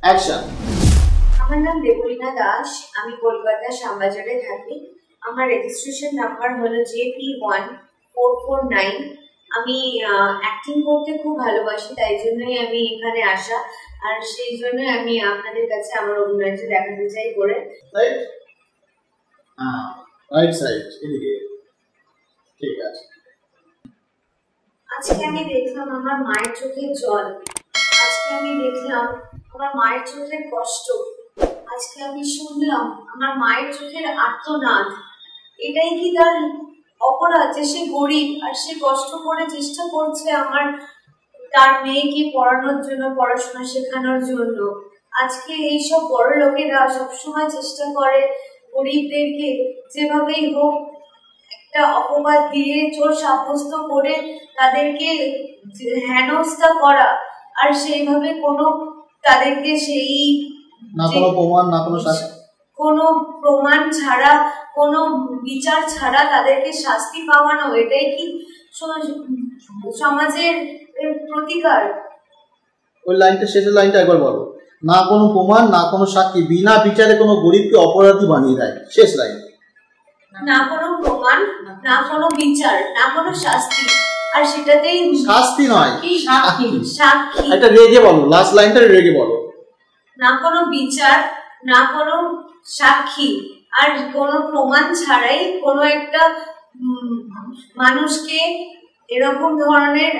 Action. আমার নাম দেবলীনা দাস, আমি কলকাতা শ্যামবাজারে থাকি। আমার রেজিস্ট্রেশন নাম্বার হলো JP1449। আমি অ্যাক্টিং করতে খুব ভালোবাসি, তাই জন্যই আমি এখানে আসা, আর সেই জন্যই আমি আপনাদের কাছে আমার অভিনয়টা দেখাতে চাই করে। রাইট, রাইট সাইড এদিকে, ঠিক আছে। আজকে আমি দেখলাম আমার মায়ের চোখের জল, আজকে আমি দেখলাম আমার মায়ের চোখের কষ্ট, আজকে আমি শুনলাম আমার মায়ের চোখের আর্তনাদ। এটাই কি তার অপরাধ যে সে গরিব আর সে কষ্ট করে চেষ্টা করছে তার মেয়েকে পড়ানোর জন্য, পড়াশোনা শেখানোর জন্য? আজকে এইসব বড় লোকেরা সবসময় চেষ্টা করে গরিবদেরকে যেভাবেই হোক একটা অপবাদ দিয়ে চোর সাব্যস্ত করে তাদেরকে হেনস্থা করা, আর সেইভাবে তাদেরকে সেই কোনো প্রমাণ ছাড়া, কোনো বিচার ছাড়া তাদেরকে শাস্তি পাওয়ানো, এটাই কি সমাজের প্রতিকার? ওই লাইনটা, শেষের লাইনটা একবার বলো। না কোনো প্রমাণ, না কোনো সাক্ষী, বিনা বিচারে কোনো গরিবকে অপরাধী বানিয়ে দেয়। শেষ লাইন। না কোনো প্রমাণ, না কোনো বিচার, না কোনো শাস্তি, আর সেটাতেই শাস্তি নয়, সাক্ষী। সাক্ষী। এটা রেগে বলো, লাস্ট লাইনটা রেগে বলো। না কোনো বিচার, না কোনো সাক্ষী, আর কোনো প্রমাণ ছাড়াই কোনো একটা মানুষকে এরকম ধরনের